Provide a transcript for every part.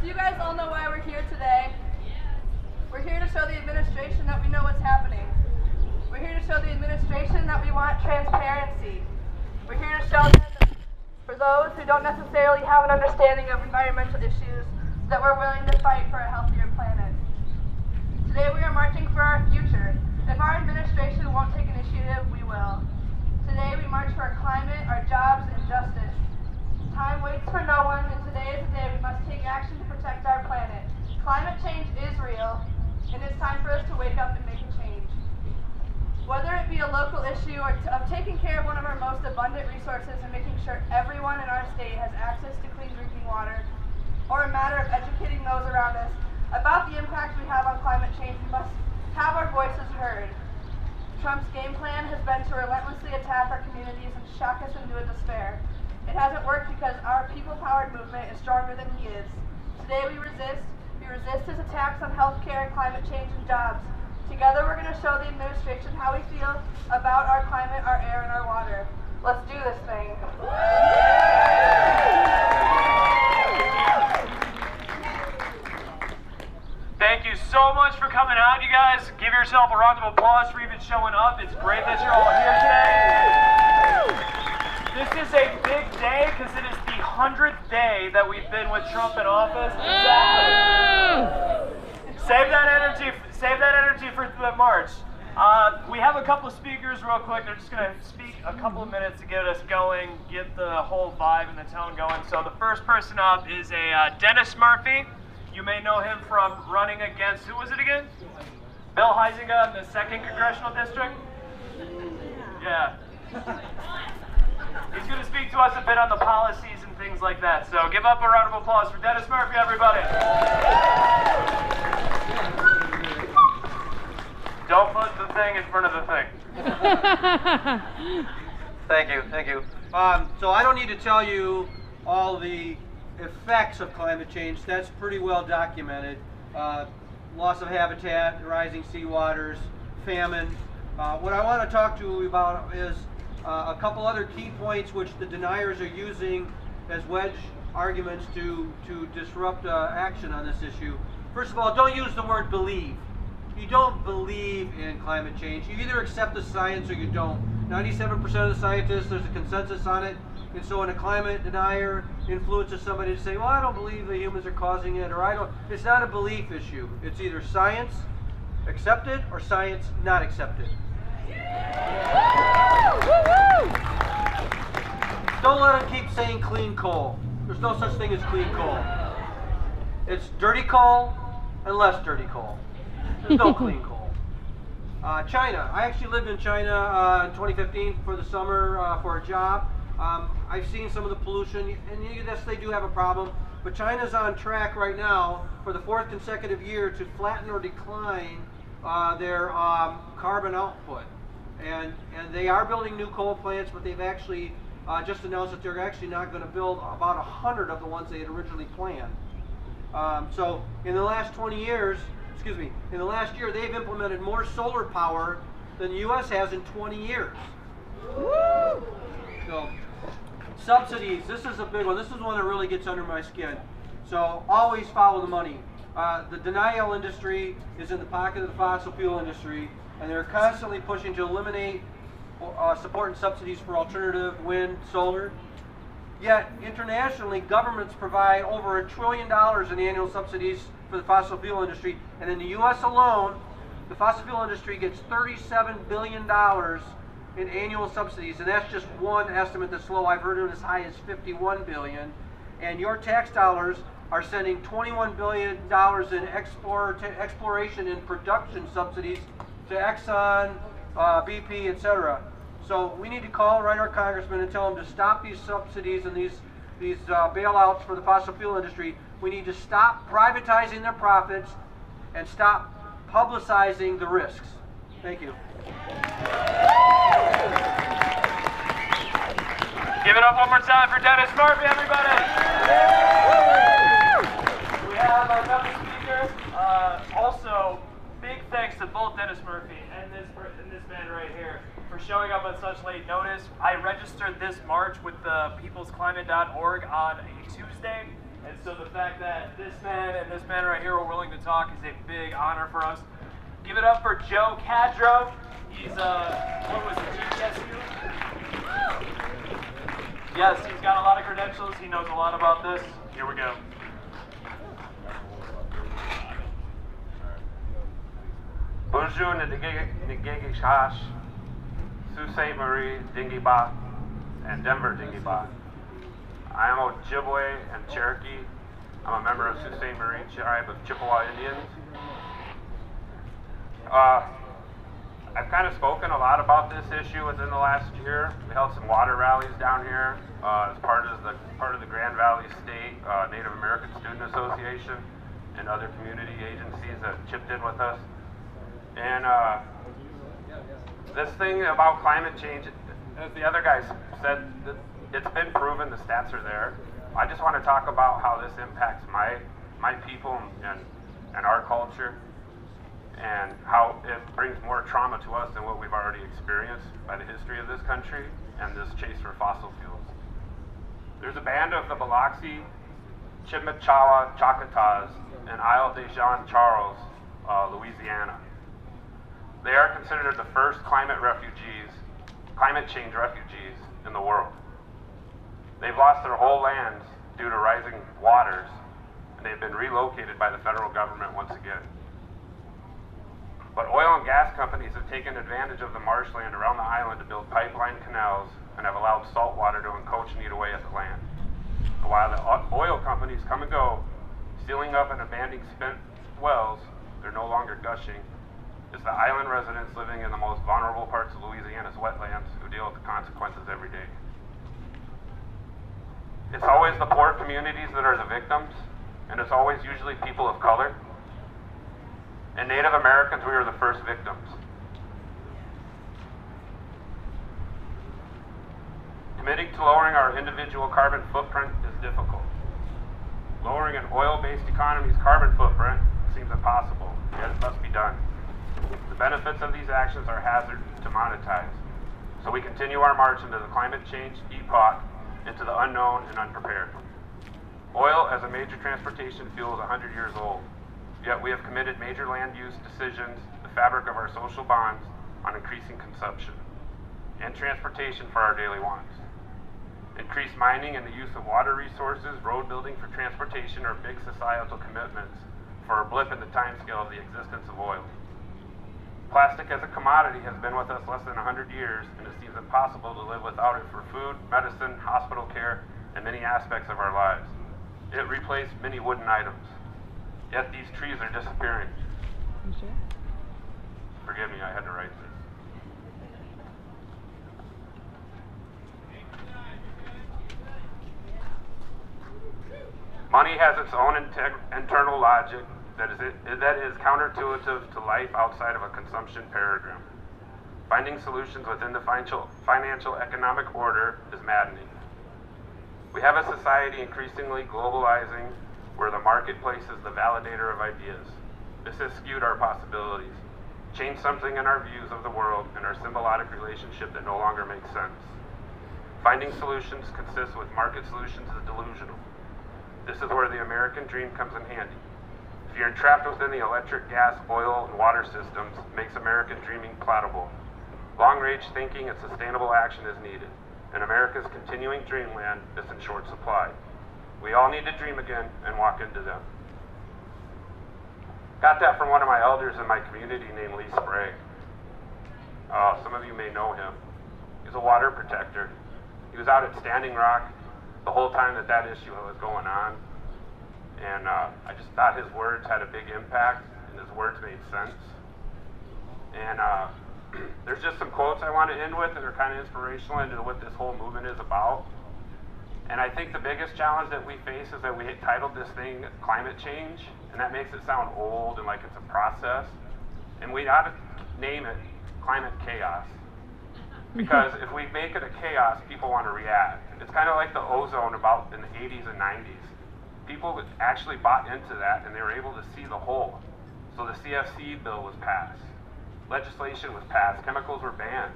so you guys all know why we're here today. We're here to show the administration that we know what's happening. We're here to show the administration that we want transparency. We're here to show them that for those who don't necessarily have an understanding of environmental issues, that we're willing to fight for a healthier planet. Today we are marching for our future. If our administration won't take initiative, we will. Today we march for our climate, our jobs, and justice. Time waits for no one, and today is the day we must take action to protect our planet. Climate change is real, and it's time for us to wake up and make a change. Whether it be a local issue or of taking care of one of our most abundant resources and making sure everyone in our state has access to clean drinking water, or a matter of educating those around us about the impact we have on climate change, we must have our voices heard. Trump's game plan has been to relentlessly attack our communities and shock us into a despair. It hasn't worked because our people-powered movement is stronger than he is. Today we resist. We resist his attacks on healthcare, climate change, and jobs. Together we're going to show the administration how we feel about our climate, our air, and our water. Let's do this thing. Thank you so much for coming out, you guys. Give yourself a round of applause for even showing up. It's great that you're all here today. This is a big day because it is the 100th day that we've been with Trump in office. Exactly. Save that energy for the march. We have a couple of speakers real quick. They're just going to speak a couple of minutes to get us going, get the whole vibe and the tone going. So the first person up is a Dennis Murphy. You may know him from running against, who was it again? Bill Huizenga in the 2nd Congressional District? Yeah. He's going to speak to us a bit on the policies and things like that. So give up a round of applause for Dennis Murphy, everybody. Don't put the thing in front of the thing. Thank you. So I don't need to tell you all the effects of climate change. That's pretty well documented. Loss of habitat, rising sea waters, famine. What I want to talk to you about is a couple other key points which the deniers are using as wedge arguments to disrupt action on this issue. First of all, don't use the word believe. You don't believe in climate change. You either accept the science or you don't. 97% of the scientists, there's a consensus on it. And so when a climate denier influences somebody to say, well, I don't believe the humans are causing it, or I don't, it's not a belief issue. It's either science accepted or science not accepted. Don't let them keep saying clean coal. There's no such thing as clean coal. It's dirty coal and less dirty coal. There's no clean coal. China. I actually lived in China in 2015 for the summer for a job. I've seen some of the pollution, and yes, they do have a problem, but China's on track right now for the 4th consecutive year to flatten or decline their carbon output. And they are building new coal plants, but they've actually just announced that they're actually not going to build about 100 of the ones they had originally planned. So in the last 20 years, in the last year, they've implemented more solar power than the U.S. has in 20 years. Woo! So, subsidies, this is a big one. This is one that really gets under my skin. So always follow the money. The denial industry is in the pocket of the fossil fuel industry, and they're constantly pushing to eliminate support and subsidies for alternative wind, solar. Yet internationally, governments provide over $1 trillion in annual subsidies for the fossil fuel industry, and in the U.S. alone, the fossil fuel industry gets $37 billion in annual subsidies, and that's just one estimate that's low. I've heard it as high as $51 billion, and your tax dollars are sending $21 billion in exploration and production subsidies to Exxon, BP, etc. So we need to write our congressman and tell them to stop these subsidies and these bailouts for the fossil fuel industry. We need to stop privatizing their profits and stop publicizing the risks. Thank you. Give it up one more time for Dennis Murphy, everybody. We have another speaker. Also, big thanks to both Dennis Murphy and this man right here for showing up on such late notice. I registered this march with the peoplesclimate.org on a Tuesday, And so the fact that this man and this man right here were willing to talk is a big honor for us. Give it up for Joe Cadro. He's, what was it, GTSU? Yes, he's got a lot of credentials. He knows a lot about this. Here we go. Bonjour, Ndegegishash, Sault Ste. Marie, Dingiba, and Denver Dingiba. I am Ojibwe and Cherokee. I'm a member of Sault Ste. Marie tribe of Chippewa Indians. I've kind of spoken a lot about this issue within the last year. We held some water rallies down here as part of the Grand Valley State Native American Student Association and other community agencies that chipped in with us. And this thing about climate change, as the other guys said, it's been proven, the stats are there. I just want to talk about how this impacts my people and our culture, and how it brings more trauma to us than what we've already experienced by the history of this country and this chase for fossil fuels. There's a band of the Biloxi, Chimichawa Choctaws in Isle de Jean Charles, Louisiana. They are considered the first climate change refugees in the world. They've lost their whole lands due to rising waters, and they've been relocated by the federal government once again. But oil and gas companies have taken advantage of the marshland around the island to build pipeline canals and have allowed salt water to encroach and eat away at the land. And while the oil companies come and go, sealing up and abandoning spent wells, they're no longer gushing. It's the island residents living in the most vulnerable parts of Louisiana's wetlands who deal with the consequences every day. It's always the poor communities that are the victims, and it's always usually people of color. And Native Americans, we were the first victims. Committing to lowering our individual carbon footprint is difficult. Lowering an oil-based economy's carbon footprint seems impossible, yet it must be done. The benefits of these actions are hazard to monetize, so we continue our march into the climate change epoch, into the unknown and unprepared. Oil as a major transportation fuel is 100 years old, yet we have committed major land use decisions, the fabric of our social bonds, on increasing consumption and transportation for our daily wants. Increased mining and the use of water resources, road building for transportation are big societal commitments for a blip in the timescale of the existence of oil. Plastic as a commodity has been with us less than 100 years, and it seems impossible to live without it for food, medicine, hospital care, and many aspects of our lives. It replaced many wooden items. Yet these trees are disappearing. You sure? Forgive me, I had to write this. Money has its own internal logic that is counterintuitive to life outside of a consumption paradigm. Finding solutions within the financial economic order is maddening. We have a society increasingly globalizing where the marketplace is the validator of ideas. This has skewed our possibilities, changed something in our views of the world and our symbiotic relationship that no longer makes sense. Finding solutions consistent with market solutions is delusional. This is where the American dream comes in handy. If you're entrapped within the electric, gas, oil, and water systems, it makes American dreaming palatable. Long-range thinking and sustainable action is needed, and America's continuing dreamland is in short supply. We all need to dream again and walk into them. Got that from one of my elders in my community named Lee Sprague. Some of you may know him. He's a water protector. He was out at Standing Rock the whole time that issue was going on. And I just thought his words had a big impact, and his words made sense. And there's just some quotes I want to end with that are kind of inspirational into what this whole movement is about. And I think the biggest challenge that we face is that we titled this thing climate change, and that makes it sound old and like it's a process. And we ought to name it climate chaos. Because if we make it a chaos, people want to react. It's kind of like the ozone about in the 80s and 90s. People actually bought into that, and they were able to see the whole. So the CFC bill was passed. Legislation was passed. Chemicals were banned.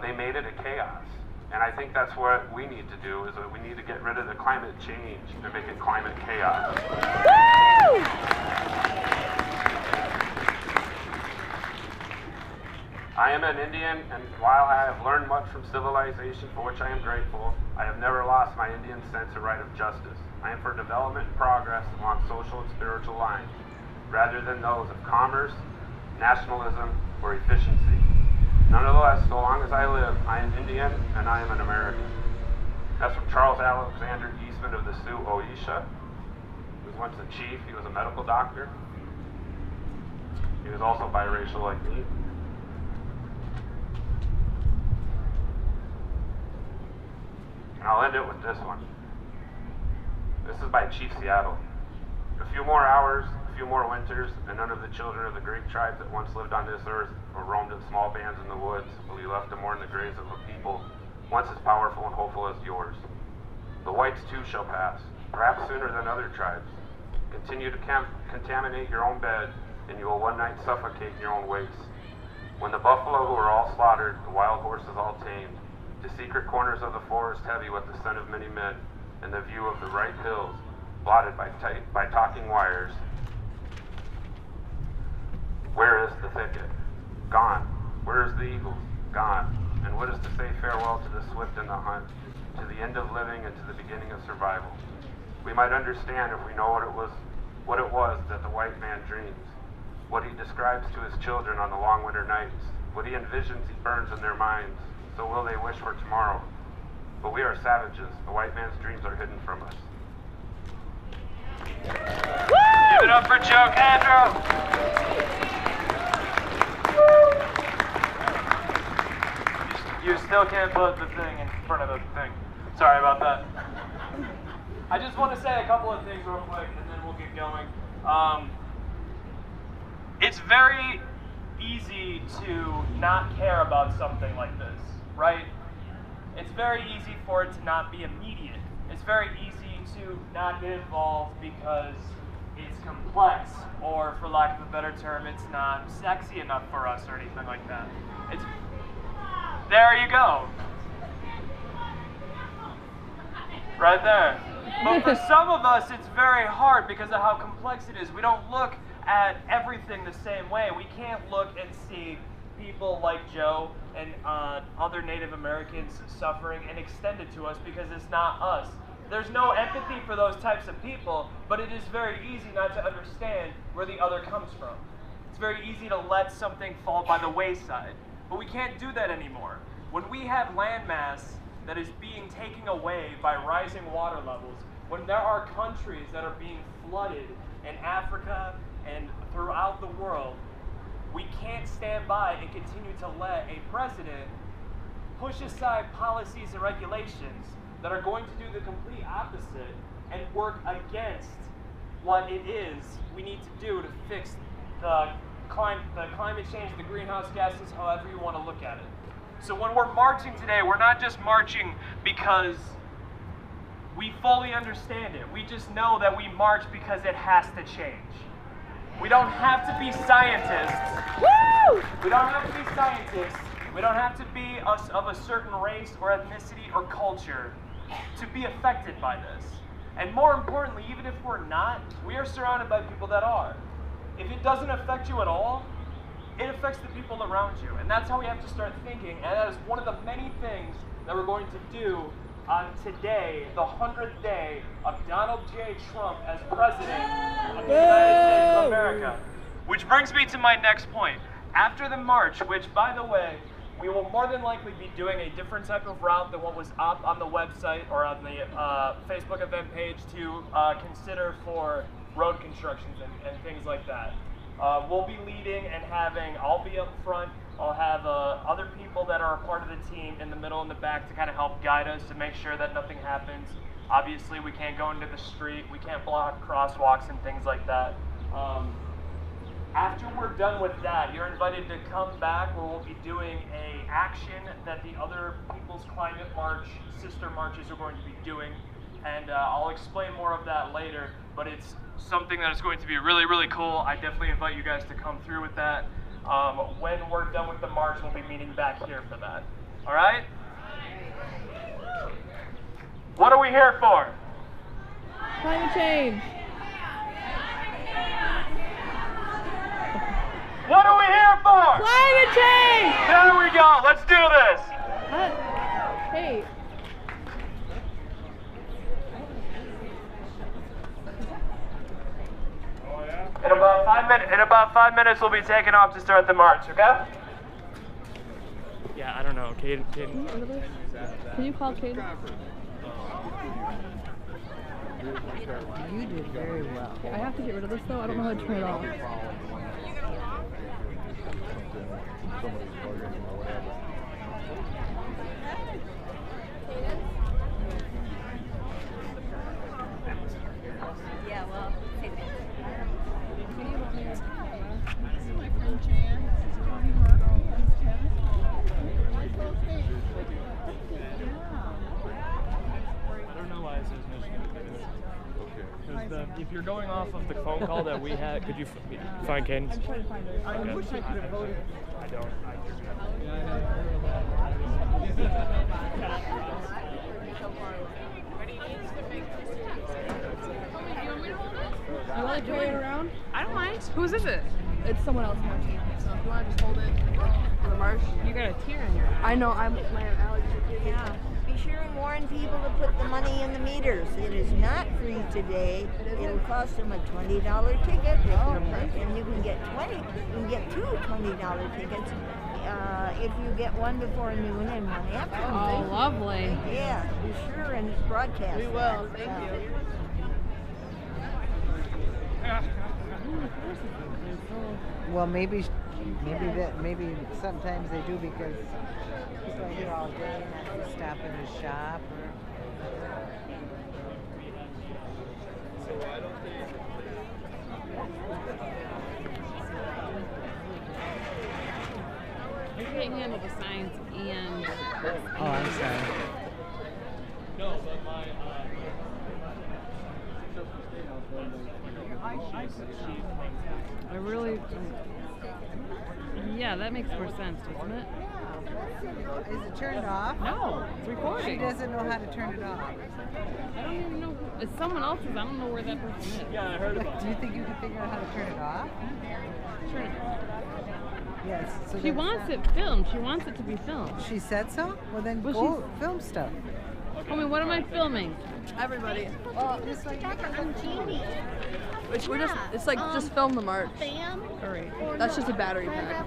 They made it a chaos. And I think that's what we need to do, is that we need to get rid of the climate change and make it climate chaos. I am an Indian, and while I have learned much from civilization, for which I am grateful, I have never lost my Indian sense of right of justice. I am for development and progress along social and spiritual lines, rather than those of commerce, nationalism, or efficiency. Nonetheless, so long as I live, I am Indian and I am an American. That's from Charles Alexander Eastman of the Sioux Oisha. He was once a chief, he was a medical doctor. He was also biracial like me. And I'll end it with this one. This is by Chief Seattle. A few more hours, a few more winters, and none of the children of the great tribes that once lived on this earth or roamed in small bands in the woods will be left to mourn the graves of a people once as powerful and hopeful as yours. The whites too shall pass, perhaps sooner than other tribes. Continue to contaminate your own bed, and you will one night suffocate in your own waste. When the buffalo were all slaughtered, the wild horses all tamed, the secret corners of the forest heavy with the scent of many men, and the view of the ripe hills blotted by talking wires. Where is the thicket? Gone. Where is the eagle? Gone. And what is to say farewell to the swift and the hunt, to the end of living and to the beginning of survival? We might understand if we know what it was that the white man dreams, what he describes to his children on the long winter nights, what he envisions he burns in their minds. So will they wish for tomorrow. But we are savages. The white man's dreams are hidden from us. Give it up for Joe Candro. You still can't put the thing in front of the thing. Sorry about that. I just want to say a couple of things real quick, and then we'll get going. It's very easy to not care about something like this, right? It's very easy for it to not be immediate. It's very easy to not get involved because it's complex, or for lack of a better term, it's not sexy enough for us or anything like that. There you go. Right there. But for some of us, it's very hard because of how complex it is. We don't look at everything the same way. We can't look and see people like Joe and other Native Americans suffering and extend it to us because it's not us. There's no empathy for those types of people, but it is very easy not to understand where the other comes from. It's very easy to let something fall by the wayside, but we can't do that anymore. When we have landmass that is being taken away by rising water levels, when there are countries that are being flooded in Africa and throughout the world, we can't stand by and continue to let a president push aside policies and regulations that are going to do the complete opposite and work against what it is we need to do to fix the climate change, the greenhouse gases, however you want to look at it. So when we're marching today, we're not just marching because we fully understand it. We just know that we march because it has to change. We don't have to be scientists. Woo! We don't have to be scientists. We don't have to be of a certain race or ethnicity or culture to be affected by this. And more importantly, even if we're not, we are surrounded by people that are. If it doesn't affect you at all, it affects the people around you. And that's how we have to start thinking. And that is one of the many things that we're going to do on today, the 100th day of Donald J. Trump as president of the United States of America. Which brings me to my next point. After the march, which, by the way, we will more than likely be doing a different type of route than what was up on the website or on the Facebook event page to consider for road constructions and things like that. We'll be leading and I'll be up front, I'll have other people that are a part of the team in the middle and the back to kind of help guide us to make sure that nothing happens. Obviously, we can't go into the street, we can't block crosswalks and things like that. After we're done with that, you're invited to come back where we'll be doing an action that the other People's Climate March, sister marches are going to be doing. And I'll explain more of that later, but it's something that is going to be really, really cool. I definitely invite you guys to come through with that. When we're done with the march, we'll be meeting back here for that. All right? What are we here for? Climate change. What are we here for? Climate change! There we go. Let's do this. What? Hey. In about 5 minutes, we'll be taking off to start the march, okay? Yeah, I don't know. Caden. Can you call Caden? You did very well. Okay, I have to get rid of this though. I don't know how to turn it off. Yeah, well, take it. I don't know why it says Michigan. If you're going off of the phone call that we had, could you find Caden? I'm trying to find it. I wish I could have voted. I don't. You want to carry it around? I don't mind. Whose is it? It's someone else in our team. So if you want to just hold it for the march. You got a tear in your eye. I know. My allergies are kicking. Yeah. Be sure and warn people to put the money in the meters. It is not free today. It'll cost them a $20 ticket. And you can get 2 $20 tickets if you get one before noon and one after Oh, noon. lovely. Yeah, be sure and broadcast. We will. Thank you. Well, maybe sometimes they do because people are here all day and have to stop in the shop. You can't handle the signs and. Oh, I'm sorry. No, but my. I really. Yeah, that makes more sense, doesn't it? Is it turned off? No, it's She recording. doesn't know how to turn it off. I don't even know. It's someone else's. I don't know where that person is. Yeah, I heard about Like, do you think you can figure out how to turn it off? Turn it. Yes. So She that's wants not- it filmed. She wants it to be filmed. She said so? Well, then Well, go film stuff. I mean, what am I filming? Everybody. Just like We're just. It's like just film the march. All right. That's just a battery pack.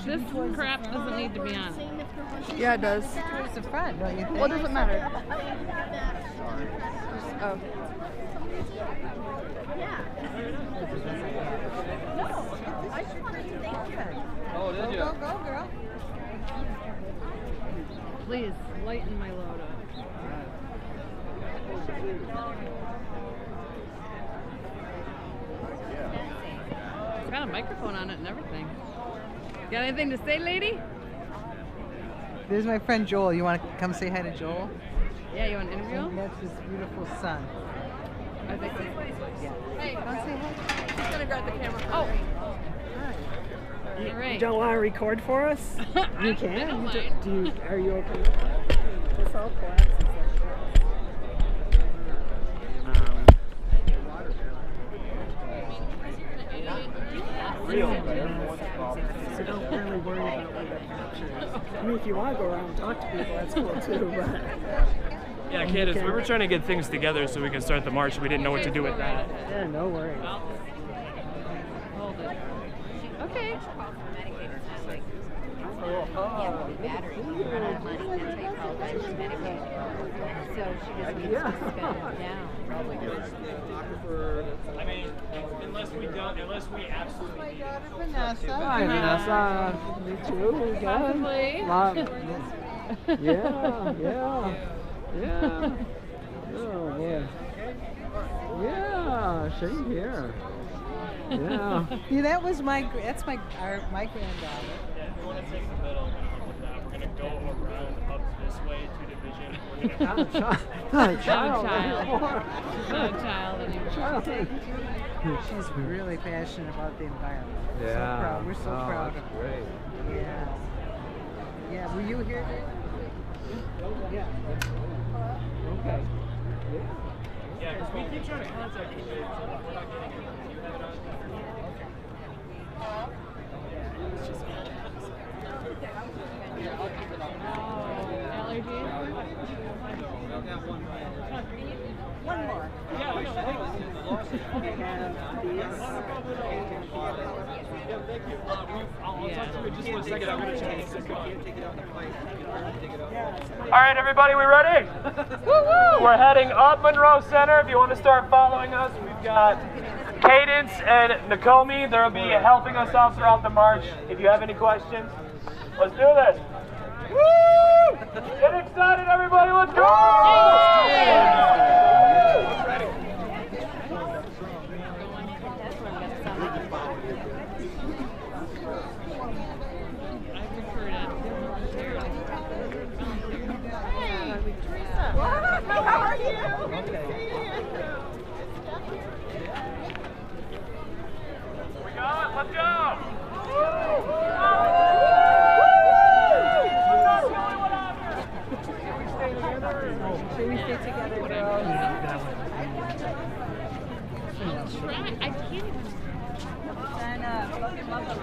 This crap doesn't need to be on it. Yeah, it does. towards the front, don't you think? What does it matter? Oh. Oh, did you? Go, girl. Please lighten my load up. It's got a microphone on it and everything. Got anything to say, lady? There's my friend Joel. You want to come say hi to Joel? Yeah, you want to interview him? That's his beautiful son. I think so. Hey, Come say hi. she's gonna grab the camera. Oh. All right. Don't want to record for us? You can. I don't Do mind. you? Are you okay? This all collapses like so don't really worry about what that capture is. I mean, if you want to go around and talk to people, that's cool too. But Yeah, Candace, we were trying to get things together so we can start the march. We didn't know what to do with that. yeah, no worries. Hold it. Okay. I mean, unless we absolutely need it. Vanessa. Hi, Vanessa. Me too. We got Possibly. Yeah. Oh boy. Yeah, same here. Yeah. Yeah, that's my granddaughter. Yeah, if we want to take the middle, we're going to go around up this way to division. We're going to Not a Not a child. child. Not a child anymore. She's really passionate about the environment. Yeah. So proud. We're so Oh, proud of that's her. great. Yeah. Yeah. Were you here, Dave? Yeah. Okay. Yeah, because we keep trying to contact you, but we're not getting it. Do you have it on? One more. Yeah, we should. Thank you. I'll talk to you in just 1 second. I'm going to check this. All right, everybody, we ready? We're heading up Monroe Center. If you want to start following us, we've got Cadence and Nakomi. They'll be helping us out throughout the march. If you have any questions, let's do this. Woo! Get excited, everybody. Let's go! How are you? We got it. Let's go! Should we stay together, girls? I can't. Sign up. Look at Mother.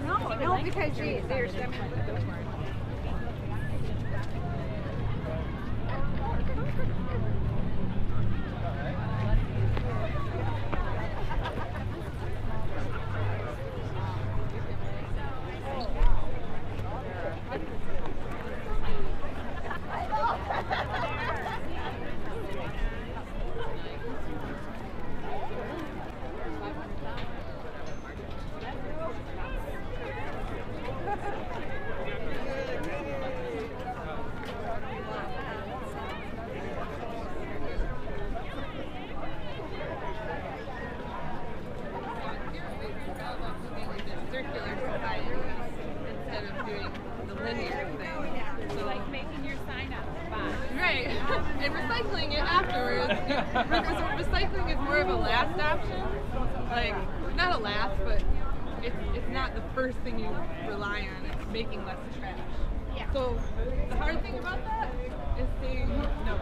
No, because they're separate. Right, and recycling it afterwards, because recycling is more of a last option. Like, not a last, but it's not the first thing you rely on. It's making less trash. Yeah. So the hard thing about that is saying no.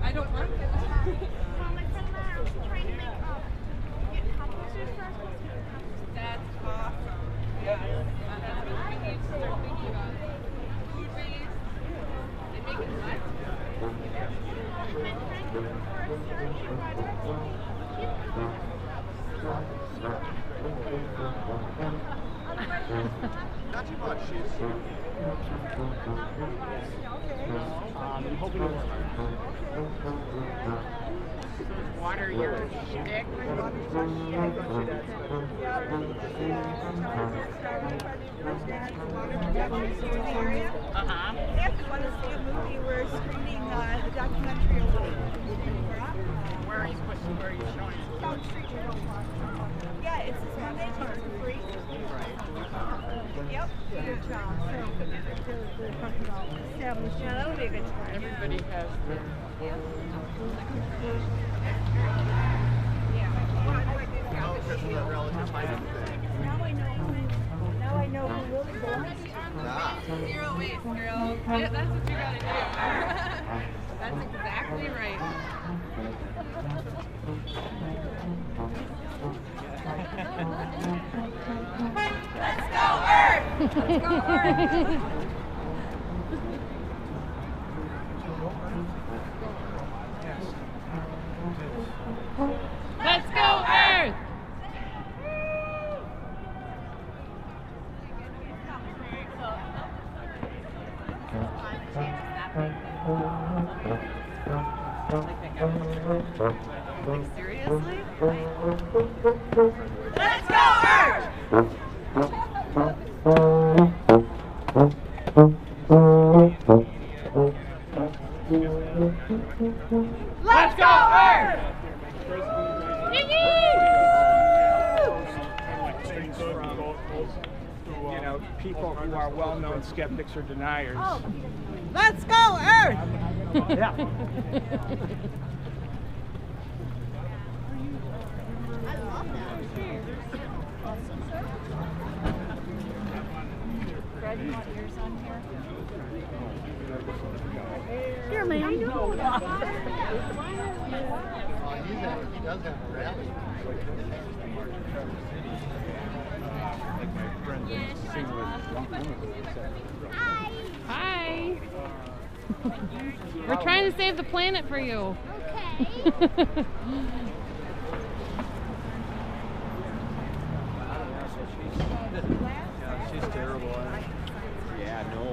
I don't like it. That's awesome. Yeah. We need to start thinking about food waste and making less. Not too much. She's I'm hoping it's Water your stick. Uh-huh. They have to want to see a movie. We're screening the documentary away. Where are you showing it? Down the street. Yeah, it's this Monday. Tickets are free. Yep. Good job. Yeah, that'll be a good time. Everybody has Now I know who really belongs. Zero waste, girl. Yeah, that's what you gotta do. That's exactly right. Let's go, Earth! Let's go, Earth! Let's go, Earth! Like, seriously? Let's go, Earth! Let's go, Earth! you know, people who are well-known skeptics or deniers. Oh. Let's go, Earth! Yeah. I love that. him. He does have a rally. Hi. We're trying to save the planet for you. Okay. She's terrible. Yeah, no,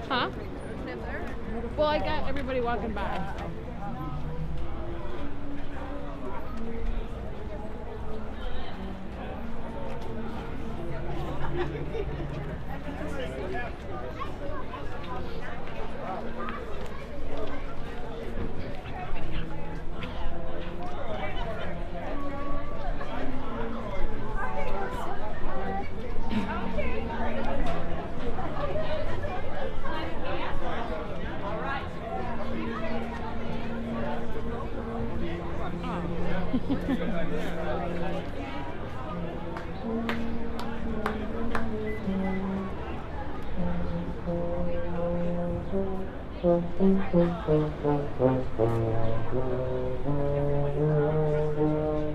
Huh? Well, I got everybody walking by. So. Once before, when they were having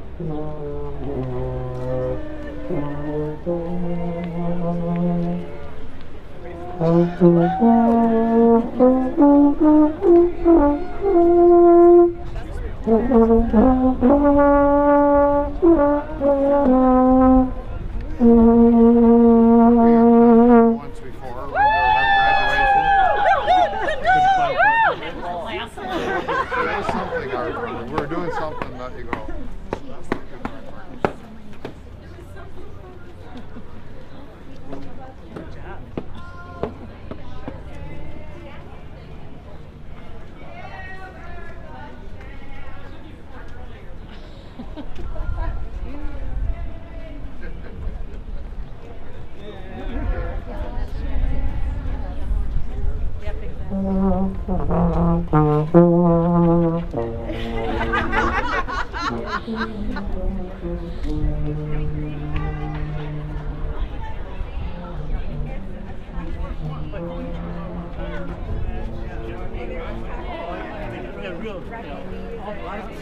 graduation. That was something I remember. We were doing something that you go.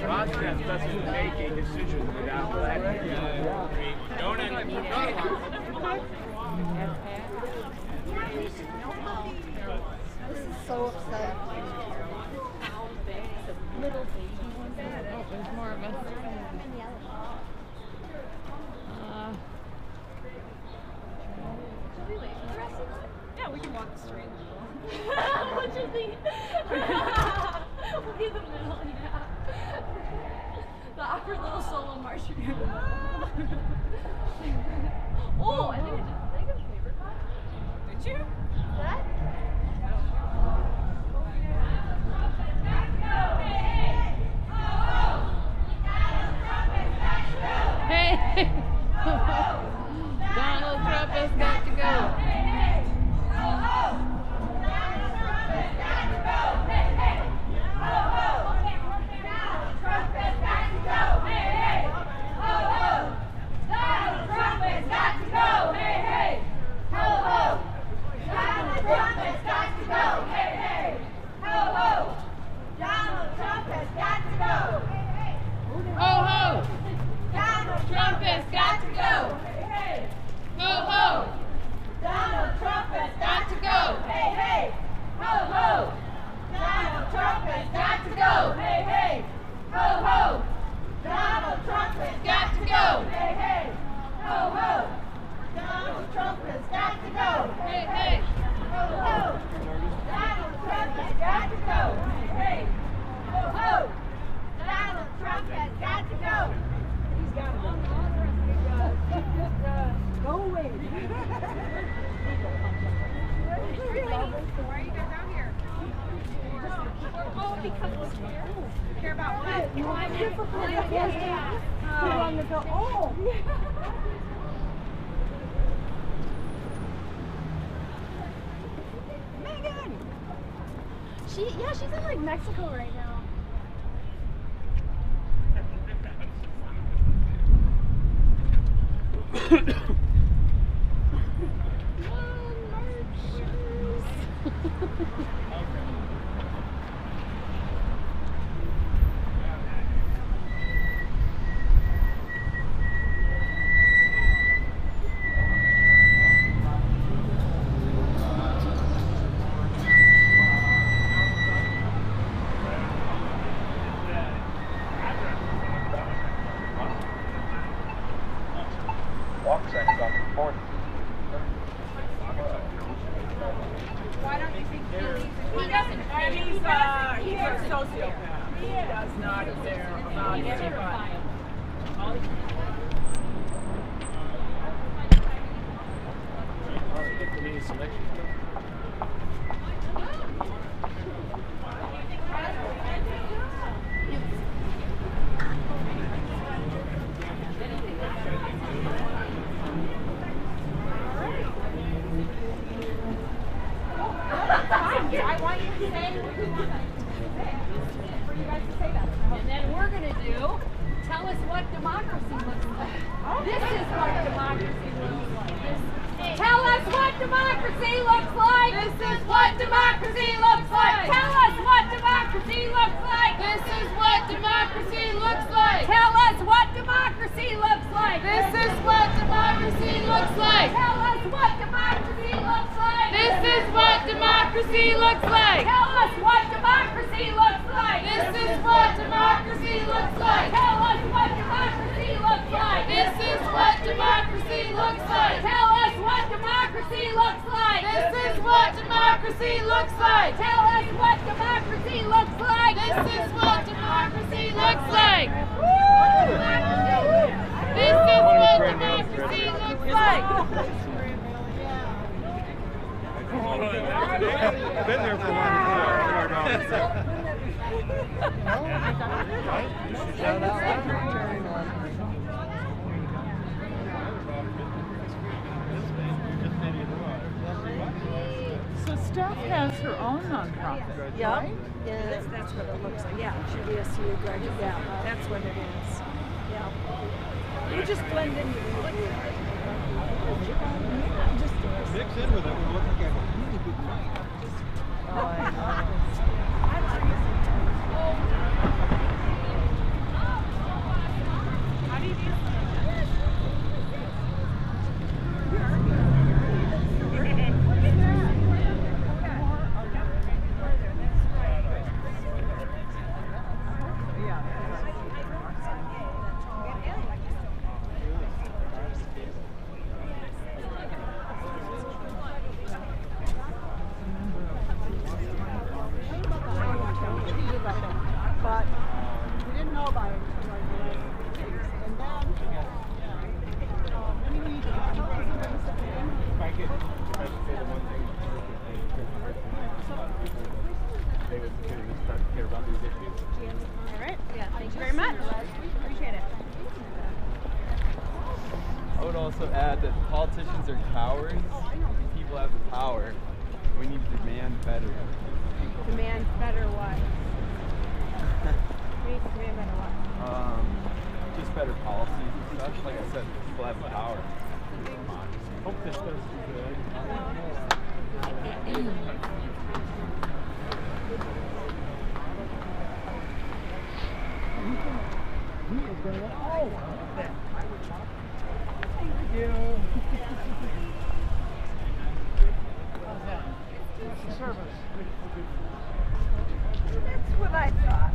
Broadcast doesn't make a decision without that. This is so upsetting. Little baby. Oh, there's more of us. Yeah, we can walk the street. What you think? We'll be in the middle, yeah. The awkward little solo march. Oh, I think I just think of paper cut. Did you? What? Hey! Donald Trump has got to go. Yeah, she's in like Mexico right now. he's a sociopath. He does not care about anybody. I want you to say, for you guys to say that. And then we're going to do, tell us what democracy looks like. This is what democracy looks like. Tell us what democracy looks like. This is what democracy looks like. Tell us what democracy looks like. This is what democracy looks like. Tell us what democracy looks like. This is what democracy looks like. Tell us what democracy looks like. This is what democracy looks like. Tell us what democracy looks like. This is what democracy looks like. Tell us what democracy looks like. This is what democracy looks like. Tell us what democracy looks like. This is what democracy looks like. Tell us what democracy looks like. This is what democracy looks like. This is what democracy looks like. I've been there for So Steph has her own nonprofit, right? Yeah, that's what it looks like. Yeah, GDSU graduate. Yeah, that's what it is. Yeah. You just blend into the group. Mix in with it. We look like a really good night. Oh, I know. How do you do But we didn't know about it until like the last 2 weeks. And then, I mean, we If I could say the one thing, they would start to care about these issues. All right. Yeah. Thank you very much. Appreciate it. I would also add that politicians are cowards. People have the power. We need to demand better. demand better what? We need to demand better what? Just better policies and such. Like I said, people have the power. Hope this does good. Thank you. How's that? What's the service? That's what I thought.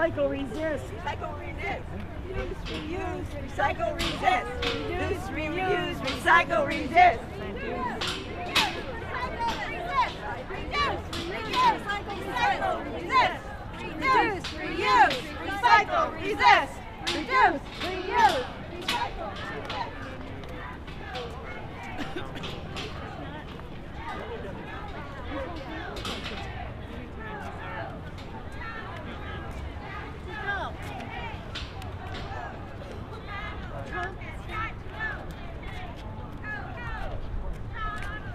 Recycle, resist. Recycle, resist. Reduce, reuse, recycle, resist. Reduce, reuse, recycle, resist. Reduce, reuse, recycle, resist. Reduce, reuse, recycle, resist.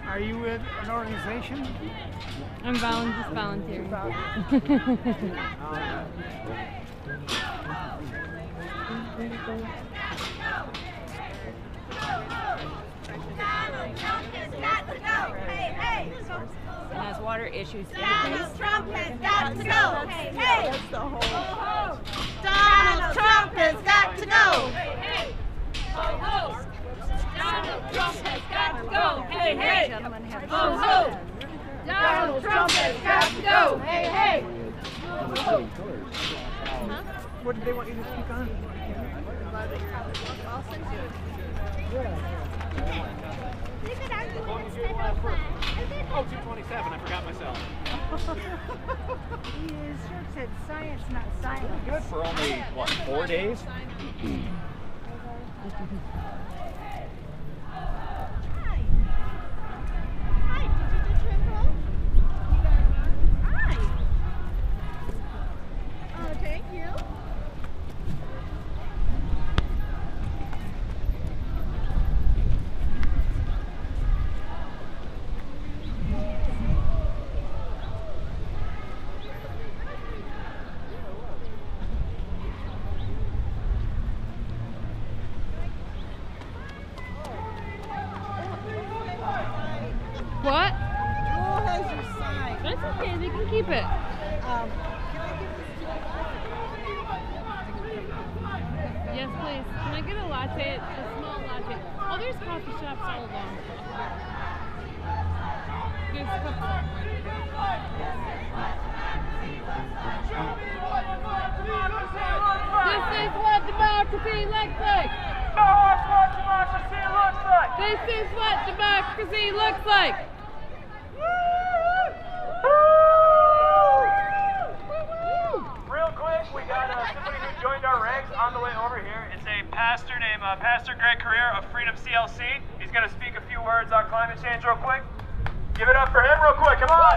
Are you with an organization? I'm just volunteering. As water issues Donald Trump has got to go. Hey, hey. That's the whole. Donald Trump has got to go. Hey, ho, ho. Donald Trump has got to go. Hey, hey. Ho, ho. Donald Trump has got to go. Hey, hey. What did they want you to speak on? Oh, 227, I forgot myself. He sure said science, not science. Good for only, what, 4 days? Thank you. What? Who has your sign? That's okay, they can keep it. Yes, please. Can I get a latte? A small latte. Oh, there's coffee shops all along. There's a couple. This is what democracy looks like. That's what democracy looks like. This is what democracy looks like. Real quick, we got somebody who joined our ranks on the way over here. It's a pastor named Pastor Greg Carrier of Freedom CLC. He's going to speak a few words on climate change real quick. Give it up for him real quick. Come on.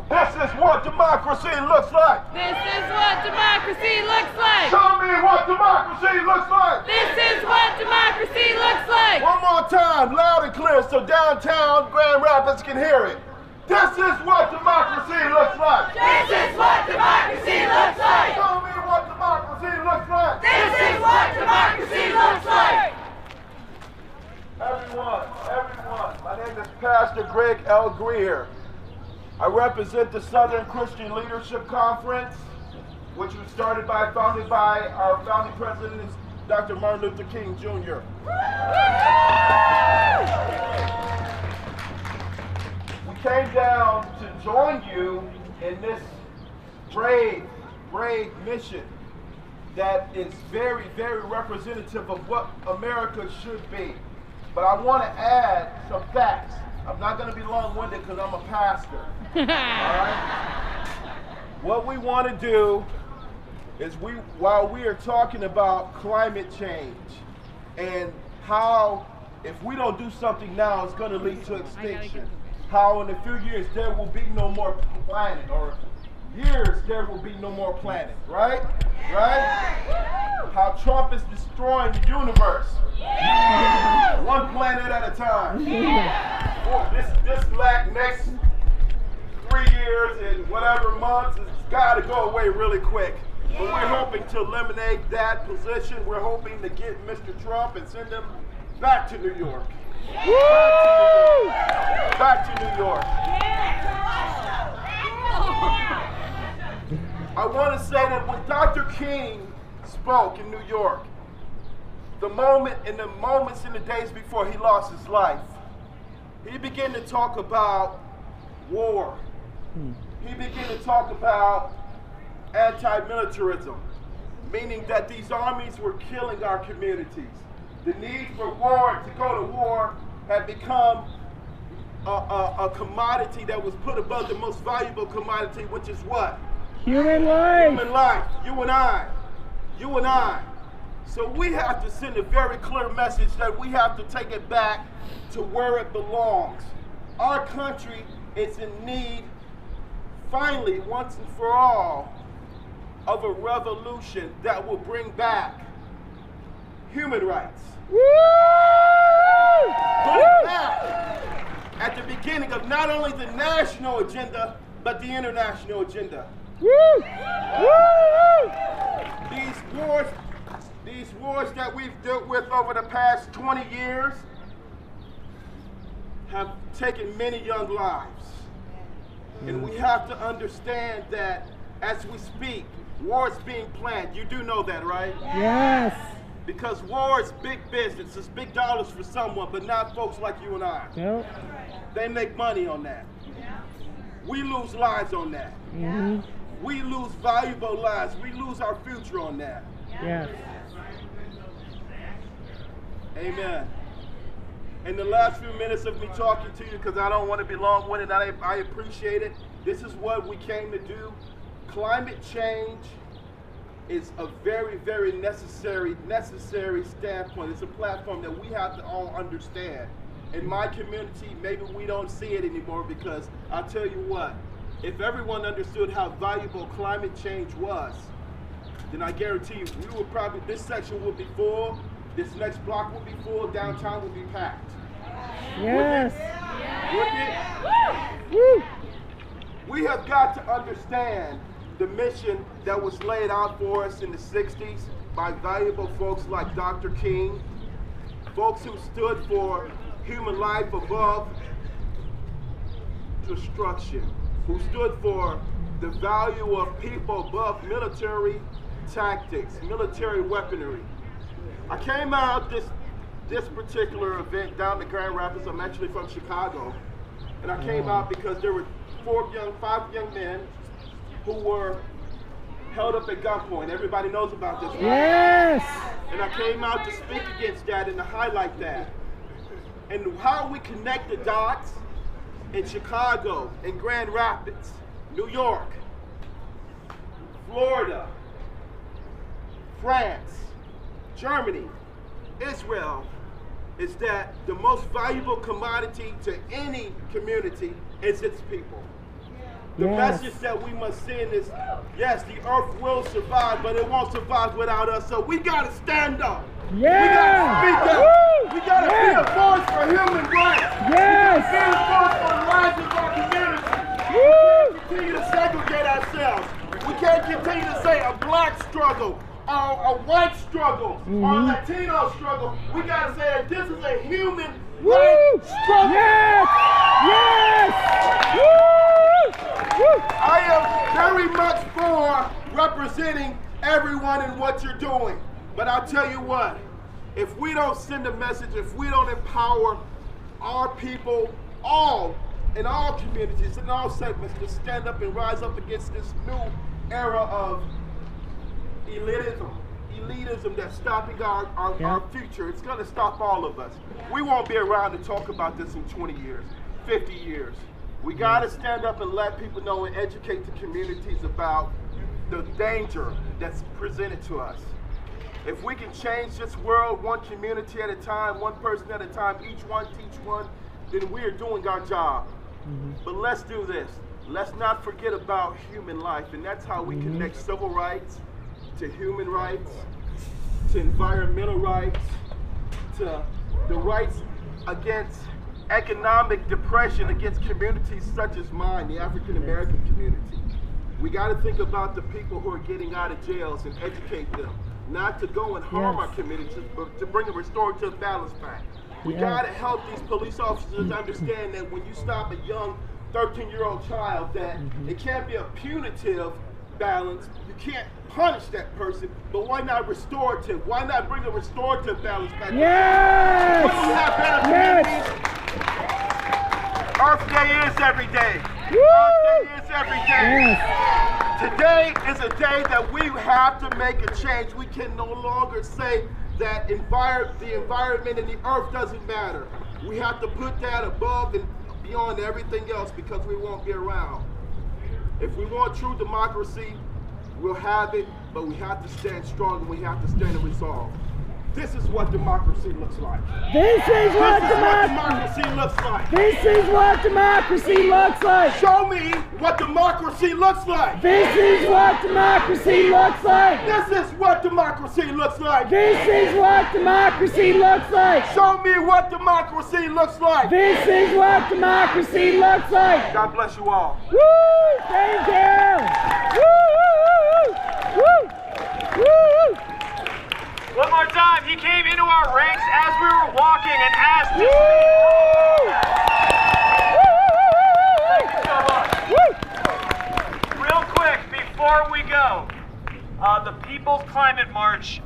This is what democracy looks like. This is what democracy looks like. Show me what democracy looks like. This is what democracy looks like. One more time, loud and clear, so downtown Grand Rapids can hear it. This is what democracy looks like. This is what democracy looks like. Show me what democracy looks like. This is what democracy looks like. Everyone, my name is Pastor Greg L. Greer. I represent the Southern Christian Leadership Conference, which was founded by our founding president, Dr. Martin Luther King Jr. We came down to join you in this brave mission that is very, very representative of what America should be. But I want to add some facts. I'm not going to be long-winded because I'm a pastor. All right? What we want to do is while we are talking about climate change and how if we don't do something now, it's going to lead to extinction. How in a few years there will be no more planet, or years there will be no more planet, right? Right? How Trump is destroying the universe. One planet at a time. This next 3 years and whatever months, it's got to go away really quick. But we're hoping to eliminate that position. We're hoping to get Mr. Trump and send him back to New York. Back to New York. I want to say that when Dr. King spoke in New York, the moments in the days before he lost his life, he began to talk about war. He began to talk about anti-militarism, meaning that these armies were killing our communities. The need for war, to go to war, had become a commodity that was put above the most valuable commodity, which is what? Human life. Human life. You and I. You and I. So we have to send a very clear message that we have to take it back to where it belongs. Our country is in need, finally, once and for all, of a revolution that will bring back human rights. Put it back at the beginning of not only the national agenda, but the international agenda. These wars that we've dealt with over the past 20 years have taken many young lives. And we have to understand that as we speak, war is being planned. You do know that, right? Yes. Because war is big business. It's big dollars for someone, but not folks like you and I. Nope. They make money on that. We lose lives on that. We lose valuable lives. We lose our future on that. Yes. Amen. In the last few minutes of me talking to you, because I don't want to be long-winded, I appreciate it. This is what we came to do. Climate change is a very, very necessary standpoint. It's a platform that we have to all understand. In my community, maybe we don't see it anymore, because I'll tell you what, if everyone understood how valuable climate change was, then I guarantee you, we would probably, this section would be full, this next block would be full, downtown would be packed. Yes. Wouldn't it? We have got to understand the mission that was laid out for us in the 60s by valuable folks like Dr. King, folks who stood for human life above destruction, who stood for the value of people above military tactics, military weaponry. I came out this particular event down to Grand Rapids. I'm actually from Chicago, and I came out because there were five young men who were held up at gunpoint. Everybody knows about this, right? Yes. And I came out to speak against that and to highlight that. And how we connect the dots in Chicago, in Grand Rapids, New York, Florida, France, Germany, Israel, is that the most valuable commodity to any community is its people. The message that we must send is, yes, the earth will survive, but it won't survive without us. So we gotta stand up. Yeah. We gotta speak up. Woo. We gotta be a voice for human rights. Yes. We gotta be a voice for the lives of our community. We can't continue to segregate ourselves. We can't continue to say a black struggle, or a white struggle, or a Latino struggle. We gotta say that this is a human rights struggle. Yes. Yes. Woo. I am very much for representing everyone in what you're doing. But I'll tell you what, if we don't send a message, if we don't empower our people, in all communities, in all segments, to stand up and rise up against this new era of elitism that's stopping our future, it's going to stop all of us. We won't be around to talk about this in 20 years, 50 years. We got to stand up and let people know and educate the communities about the danger that's presented to us. If we can change this world one community at a time, one person at a time, each one teach one, then we are doing our job. But let's do this. Let's not forget about human life, and that's how we connect civil rights to human rights, to environmental rights, to the rights against economic depression against communities such as mine, the African American community. We got to think about the people who are getting out of jails and educate them, not to go and harm our communities, but to bring a restorative balance back. We got to help these police officers understand that when you stop a young 13-year-old child, that it can't be a punitive balance, you can't punish that person, but why not restorative? Why not bring a restorative balance back? Yes! When we have better communities, Earth Day is every day. Earth Day is every day. Yes. Today is a day that we have to make a change. We can no longer say that the environment and the earth doesn't matter. We have to put that above and beyond everything else because we won't be around. If we want true democracy, we'll have it, but we have to stand strong and we have to stand and resolve. This is what democracy looks like. This is what democracy looks like. This is what democracy looks like. Show me what democracy looks like. This is what democracy looks like. This is what democracy looks like. This is what democracy looks like. Show me what democracy looks like. This is what democracy looks like. God bless you all. Woo! Thank you. Woo! Woo! Woo! One more time, he came into our ranks as we were walking and asked us to speak. Real quick, before we go, the People's Climate March,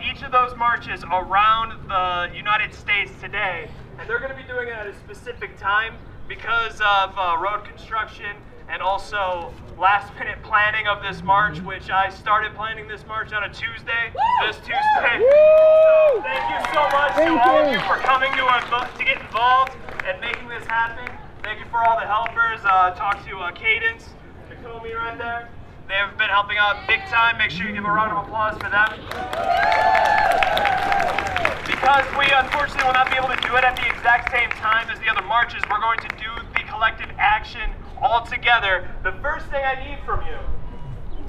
each of those marches around the United States today, and they're going to be doing it at a specific time because of road construction and also last-minute planning of this march, which I started planning this march on a Tuesday, this Tuesday. So thank you so much to all of you for coming to get involved and making this happen. Thank you for all the helpers. Talk to Cadence, Nakomi right there. They have been helping out big time. Make sure you give a round of applause for them. Because we unfortunately will not be able to do it at the exact same time as the other marches, we're going to do the collective action all together. The first thing I need from you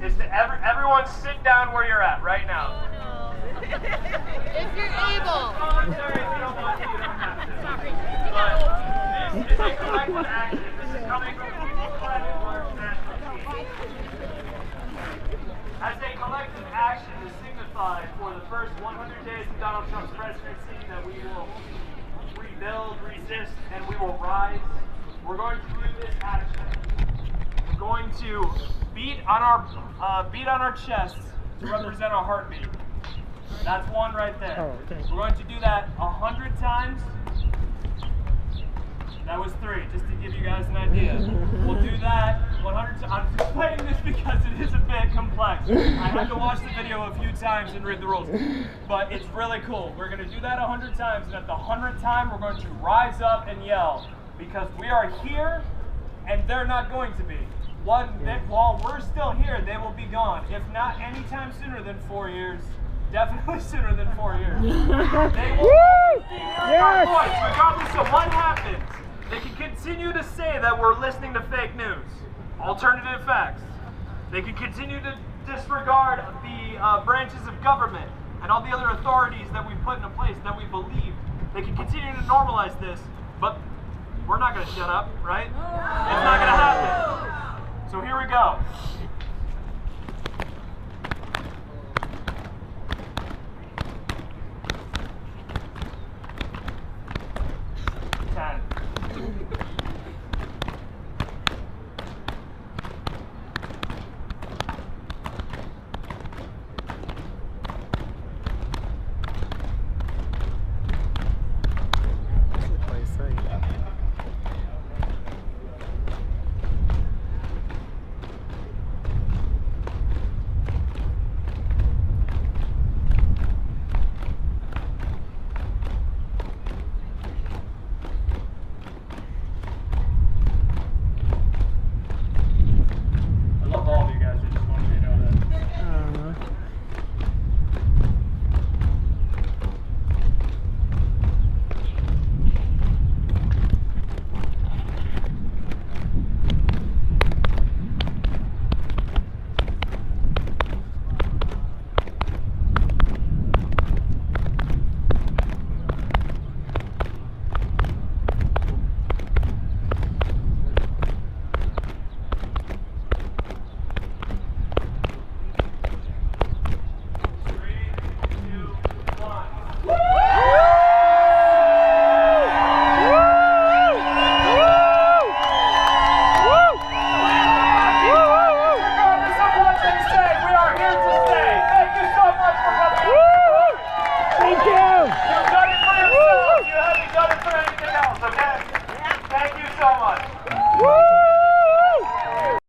is to everyone sit down where you're at right now. If you're able. Sorry, if you don't want to, you don't have to. But this is a collective action. This is coming from the People's Climate March National Team. As a collective action to signify for the first 100 days of Donald Trump's presidency that we will rebuild, resist, and we will rise, we're going to do this action. We're going to beat on our chests to represent our heartbeat. That's one right there. Oh, okay. We're going to do that 100 times. That was 3, just to give you guys an idea. We'll do that 100 times. I'm just playing this because it is a bit complex. I had to watch the video a few times and read the rules. But it's really cool. We're going to do that 100 times, and at the 100th time, we're going to rise up and yell. Because we are here, and they're not going to be. While we're still here, they will be gone. If not anytime sooner than 4 years, definitely sooner than 4 years. They will be hearing our voice, regardless of what happens. They can continue to say that we're listening to fake news, alternative facts. They can continue to disregard the branches of government and all the other authorities that we put into place that we believe. They can continue to normalize this, but we're not going to shut up, right? It's not going to happen. So here we go.